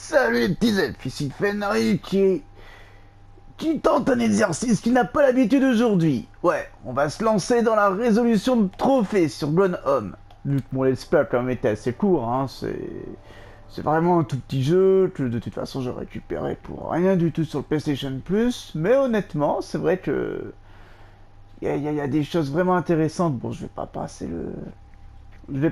Salut les petits elfes, ici Fenry qui tente un exercice qu'il n'a pas l'habitude aujourd'hui. Ouais, on va se lancer dans la résolution de trophées sur Homme. Vu que mon let's play a quand même été assez court, hein, c'est vraiment un tout petit jeu que de toute façon j'ai récupéré pour rien du tout sur le PlayStation Plus. Mais honnêtement, c'est vrai que il y a des choses vraiment intéressantes. Bon, je vais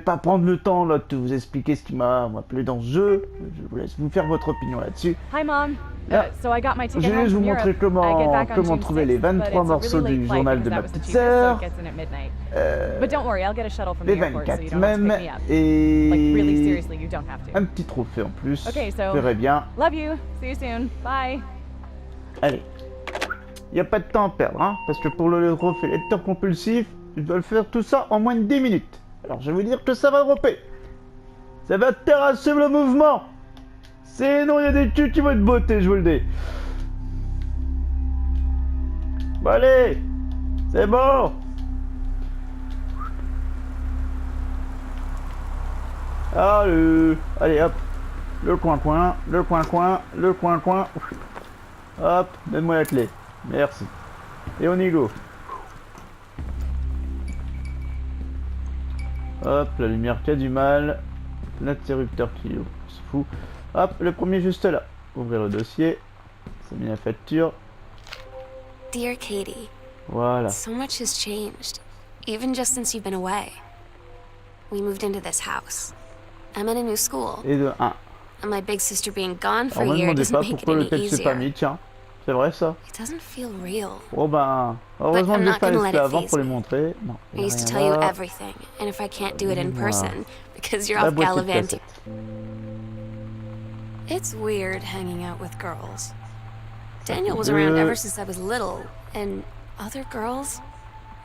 pas prendre le temps là, de vous expliquer ce qui m'a plu dans ce jeu. Je vous laisse vous faire votre opinion là-dessus. Hi mom. Ah, So I got my je ticket vais home vous from montrer Europe. I get back on comment June trouver les 6th, but 23 it's a morceaux really du late flight journal de because ma that was the petite cheapest, so sœur. it gets in at midnight. But don't worry, I'll get a shuttle from the Les airport so 24 you don't have to même pick me up. et Like really seriously, you don't have to. un petit trophée en plus. Okay, so Vous verrez bien. love you. See you soon. Bye. Allez, il n'y a pas de temps à perdre, hein, parce que pour le trophée lecteur compulsif, je dois le faire tout ça en moins de 10 minutes. Alors je vais vous dire que ça va dropper. Ça va terrasser le mouvement. Sinon, il y a des culs qui vont être bottés, je vous le dis. Bon, allez, c'est bon. Allez, hop. Le coin-coin, le coin-coin, le coin-coin. Hop, donne-moi la clé. Merci. Et on y go. Hop, la lumière qui a du mal. L'interrupteur qui ouvre, on se fout. Hop, le premier juste là. Ouvrir le dossier. C'est bien la facture. Dear Katie, Voilà. so much has changed, even just since you've been away. We moved into this house. I'm in a new school, Et de 1. and my big sister being gone for Alors, a me year demandez doesn't pas make it pourquoi le any texte s'est pas easier. mis, tiens. C'est vrai ça. It doesn't feel real. Oh ben, heureusement I'm que j'ai not fait gonna let it avant phase pour les me. montrer. Non, I y a used to rien tell you là. everything, and if I can't do it in Wow. person, because you're La off boîte de gallivanting. cassette. It's weird hanging out with girls. Daniel was Euh. around ever since I was little, and other girls?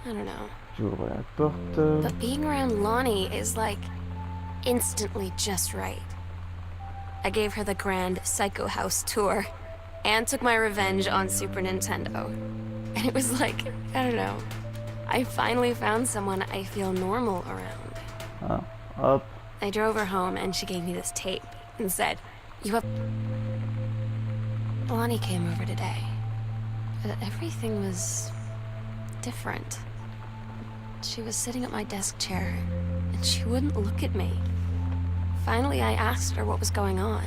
I don't know. J'ouvre la porte. But being around Lonnie is like instantly just right. I gave her the grand Psycho House tour and took my revenge on Super Nintendo. And it was like, I don't know. I finally found someone I feel normal around. Ah, hop. I drove her home and she gave me this tape and said, "You have..." Lonnie came over today. But everything was different. She was sitting at my desk chair, and she wouldn't look at me. Finally, I asked her what was going on.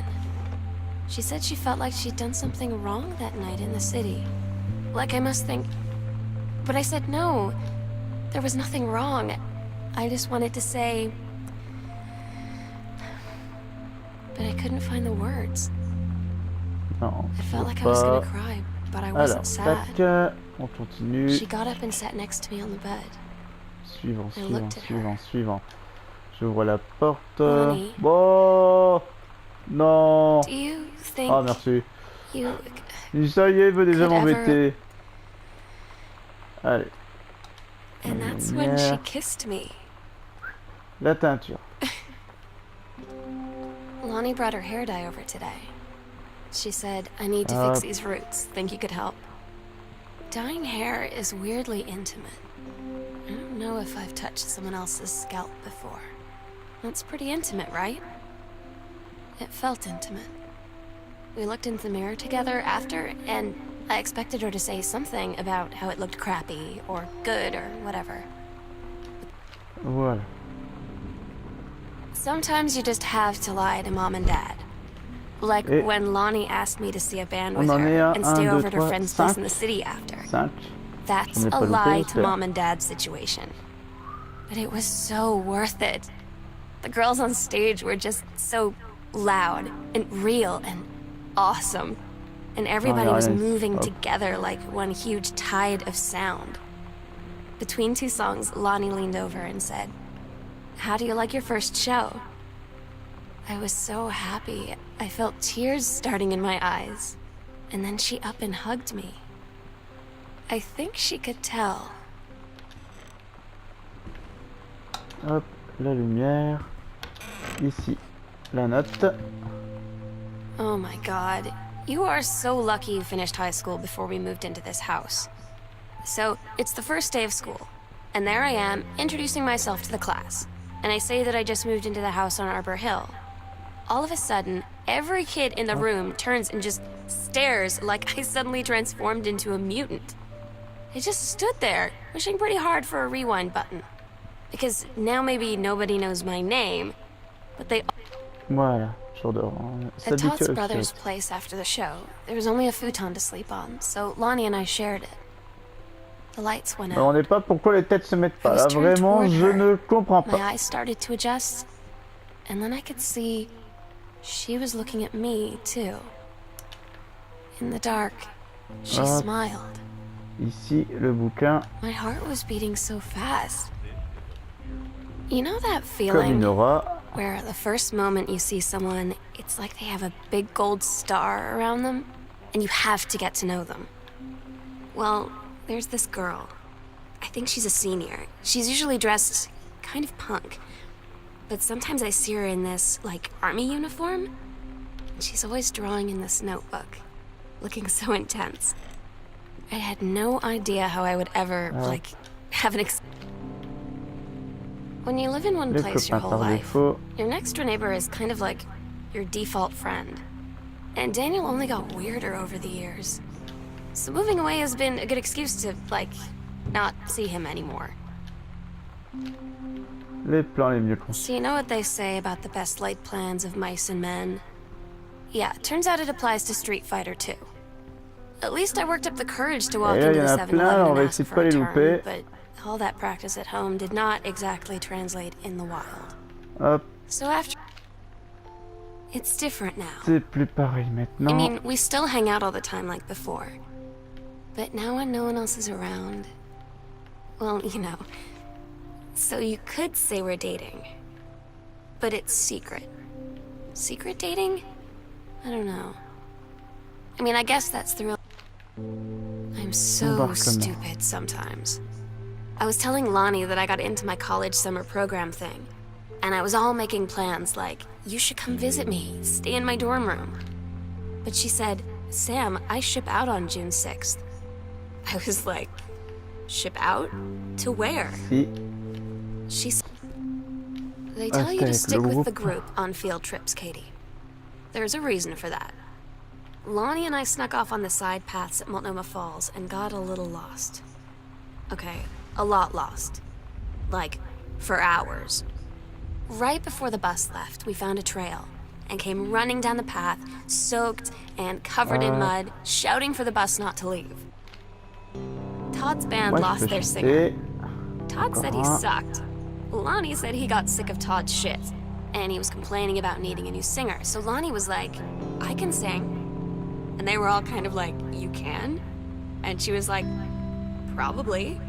She said she felt like she'd done something wrong that night in the city. Like I must think... But I said no. There was nothing wrong. I just wanted to say... But I couldn't find the words. Non, I felt je like I veux was gonna pas. cry, but I Alors, wasn't sad. tac, on continue. She got up and sat next to me on the bed. Suivant, I suivant, looked at her. suivant, suivant. J'ouvre la porte. Lonnie. Bon, non. Do you think Ah, merci. you... Ça y est, il veut déjà Could ever- m'embêter. Allez, And that's when she Yeah. kissed me. la teinture. Lonnie brought her hair dye over today. She said, "I need to fix these roots. Think you could help?" Dyeing hair is weirdly intimate. I don't know if I've touched someone else's scalp before. That's pretty intimate, right? It felt intimate. We looked in the mirror together after, and I expected her to say something about how it looked crappy or good or whatever. Voilà. Sometimes you just have to lie to mom and dad. Like Et when Lonnie asked me to see a band with on en est her à and 1, stay 2, over at her 3, friend's place in the 5. city after. 5. That's On n'est a pas loupé, lie to j'espère. mom and dad's situation. But it was so worth it. The girls on stage were just so loud and real and awesome. And everybody yeah, was yeah. moving Oh. together like one huge tide of sound. Between two songs, Lonnie leaned over and said, "How do you like your first show?" I was so happy. I felt tears starting in my eyes. And then she up and hugged me. I think she could tell. Hop, la lumière. Ici, la note. Oh my god. You are so lucky you finished high school before we moved into this house. So, it's the first day of school. And there I am, introducing myself to the class. And I say that I just moved into the house on Arbor Hill. all of a sudden, every kid in the room turns and just stares like I suddenly transformed into a mutant. I just stood there, wishing pretty hard for a rewind button. Because now maybe nobody knows my name, but they... Voilà, j'adore. At Todd's brother's place after the show, there was only a futon to sleep on, so Lonnie and I shared it. The lights went out. On n'est pas pourquoi les têtes se mettent pas là. Vraiment, je ne comprends pas. My eyes started to adjust, and then I could see she was looking at me too. In the dark, she smiled. Ici, le bouquin. My heart was beating so fast. You know that Comme feeling une aura. where the first moment you see someone, it's like they have a big gold star around them, and you have to get to know them? Well, there's this girl. I think she's a senior. She's usually dressed kind of punk, but sometimes I see her in this, like, army uniform, and she's always drawing in this notebook, looking so intense. I had no idea how I would ever, like, have an When you live in one place your whole life, your next door neighbor is kind of like your default friend. And Daniel only got weirder over the years. So moving away has been a good excuse to, like, not see him anymore. Les plans les mieux conçus. So you know what they say about the best laid plans of mice and men? Yeah, turns out it applies to Street Fighter too. At least I worked up the courage to walk into the 7-Eleven and ask for a turn, but all that practice at home did not exactly translate in the wild. Hop. So after... It's different now. C'est plus pareil maintenant. I mean, we still hang out all the time like before. But now when no one else is around... Well, you know... So you could say we're dating. But it's secret. Secret dating? I don't know. I mean, I guess that's the real... I'm so stupid sometimes. I was telling Lonnie that I got into my college summer program thing. And I was all making plans like, you should come visit me, stay in my dorm room. But she said, Sam, I ship out on June 6th. I was like, ship out? To where? She said, they tell you to stick with the group on field trips, Katie. There's a reason for that. Lonnie and I snuck off on the side paths at Multnomah Falls and got a little lost. Okay, a lot lost. Like, for hours. Right before the bus left, we found a trail and came running down the path, soaked and covered in mud, shouting for the bus not to leave. Todd's band lost their singer. Todd said he sucked. Lonnie said he got sick of Todd's shit, and he was complaining about needing a new singer. So Lonnie was like, I can sing. And they were all kind of like, you can? And she was like, probably.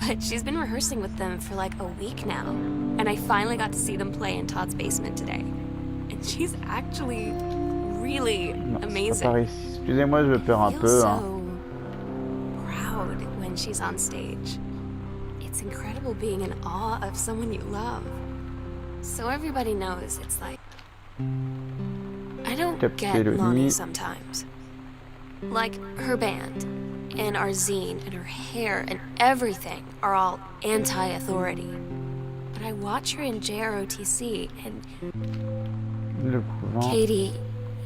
But she's been rehearsing with them for like a week now. And I finally got to see them play in Todd's basement today. And she's actually really amazing. Excusez-moi, je pleure un peu. So proud when she's on stage. It's incredible being in awe of someone you love. So everybody knows it's like... I don't get Lonnie sometimes. Like, her band, and our zine, and her hair, and everything are all anti-authority. But I watch her in JROTC, and... Katie,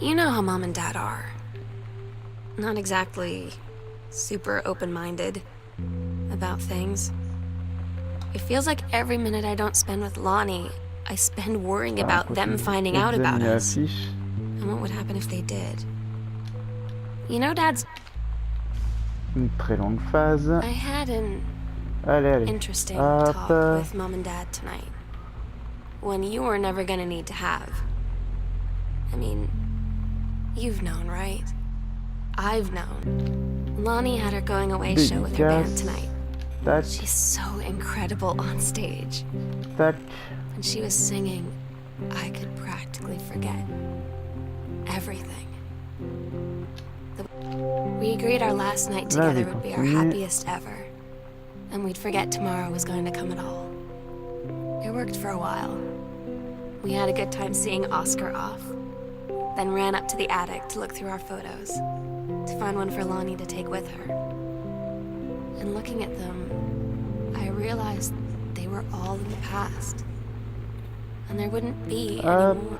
you know how Mom and Dad are. Not exactly super open-minded about things. It feels like every minute I don't spend with Lonnie, I spend worrying about them finding out about us. And what would happen if they did? You know, Dad's... Une très longue phase. I had an interesting talk with Mom and Dad tonight. One you were never gonna need to have. I mean, you've known, right? I've known. Lonnie had her going away show with her band tonight. She's so incredible on stage. When she was singing, I could practically forget everything. We agreed our last night together would be our happiest ever, and we'd forget tomorrow was going to come at all. It worked for a while. We had a good time seeing Oscar off, then ran up to the attic to look through our photos, to find one for Lonnie to take with her. And looking at them, I realized they were all in the past, and there wouldn't be any more.